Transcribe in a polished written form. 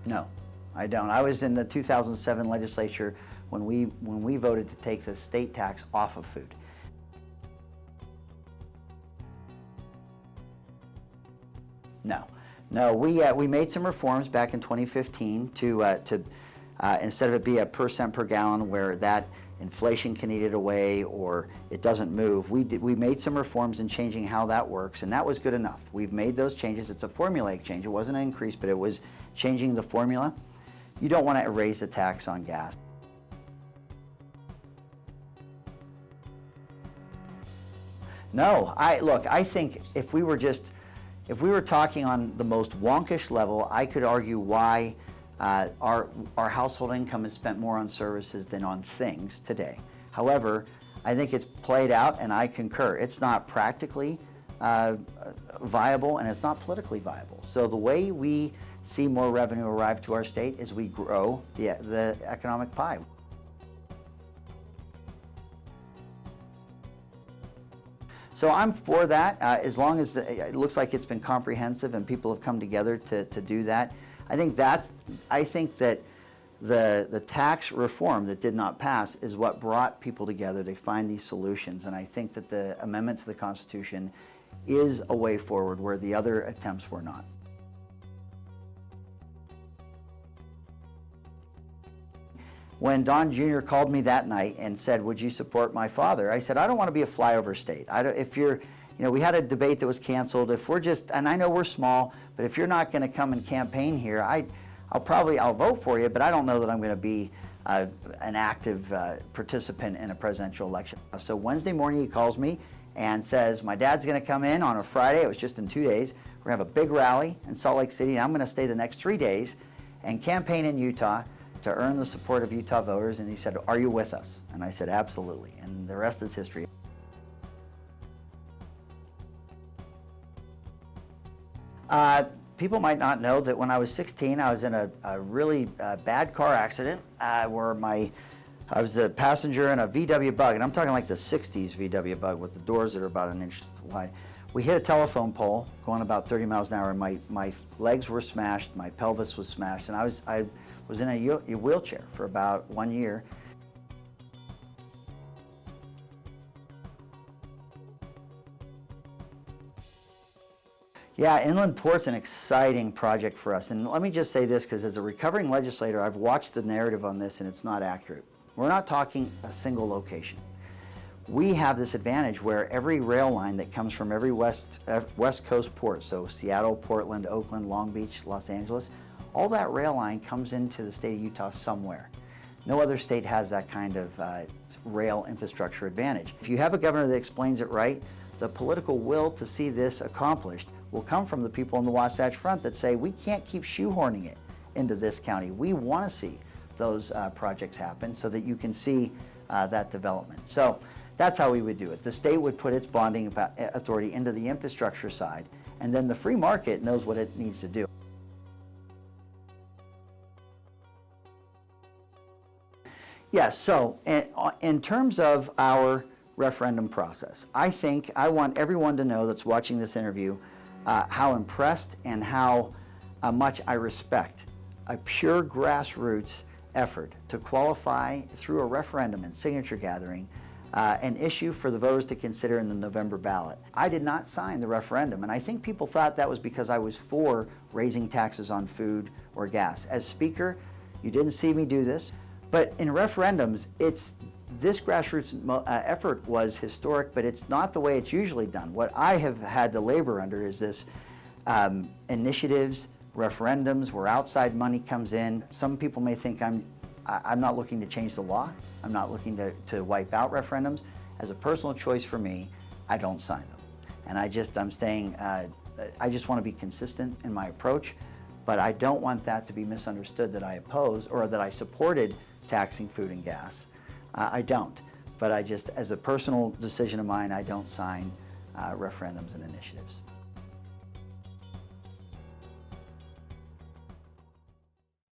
No, I don't. I was in the 2007 legislature when we voted to take the state tax off of food. No, we made some reforms back in 2015 to instead of it be a % per gallon where that inflation can eat it away or it doesn't move. We made some reforms in changing how that works, and that was good enough. We've made those changes. It's a formulaic change. It wasn't an increase, but it was changing the formula. You don't want to raise the tax on gas. No, look, I think if we were talking on the most wonkish level, I could argue why our household income is spent more on services than on things today. However, I think it's played out, and I concur. It's not practically viable, and it's not politically viable. So the way we see more revenue arrive to our state is we grow the economic pie. So I'm for that, as long as it looks like it's been comprehensive and people have come together to do that. I think that the tax reform that did not pass is what brought people together to find these solutions, and I think that the amendment to the Constitution is a way forward where the other attempts were not. When Don Jr. called me that night and said, "Would you support my father?" I said, "I don't want to be a flyover state. We had a debate that was canceled. If we're just, and I know we're small, but if you're not going to come and campaign here, I'll vote for you, but I don't know that I'm going to be an active participant in a presidential election." So Wednesday morning he calls me and says, "My dad's going to come in on a Friday." It was just in 2 days. We're going to have a big rally in Salt Lake City, and I'm going to stay the next 3 days and campaign in Utah to earn the support of Utah voters. And he said, "Are you with us?" And I said, "Absolutely." And the rest is history. People might not know that when I was 16, I was in a really bad car accident where I was a passenger in a VW Bug, and I'm talking like the 60s VW Bug with the doors that are about 1 inch wide. We hit a telephone pole going about 30 miles an hour, and my legs were smashed, my pelvis was smashed, and I was in a wheelchair for about 1 year. Yeah, inland port's an exciting project for us. And let me just say this, because as a recovering legislator, I've watched the narrative on this and it's not accurate. We're not talking a single location. We have this advantage where every rail line that comes from every West Coast port, so Seattle, Portland, Oakland, Long Beach, Los Angeles, all that rail line comes into the state of Utah somewhere. No other state has that kind of rail infrastructure advantage. If you have a governor that explains it right, the political will to see this accomplished will come from the people on the Wasatch Front that say, we can't keep shoehorning it into this county. We want to see those projects happen so that you can see that development. So that's how we would do it. The state would put its bonding authority into the infrastructure side, and then the free market knows what it needs to do. Yes, so in terms of our referendum process, I want everyone to know that's watching this interview how impressed and how much I respect a pure grassroots effort to qualify through a referendum and signature gathering an issue for the voters to consider in the November ballot. I did not sign the referendum, and I think people thought that was because I was for raising taxes on food or gas. As Speaker, you didn't see me do this, but in referendums, this grassroots effort was historic, but it's not the way it's usually done. What I have had to labor under is this initiatives, referendums, where outside money comes in. Some people may think I'm not looking to change the law. I'm not looking to wipe out referendums. As a personal choice for me, I don't sign them. And I just want to be consistent in my approach, but I don't want that to be misunderstood that I oppose or that I supported taxing food and gas. I don't, but as a personal decision of mine, I don't sign referendums and initiatives.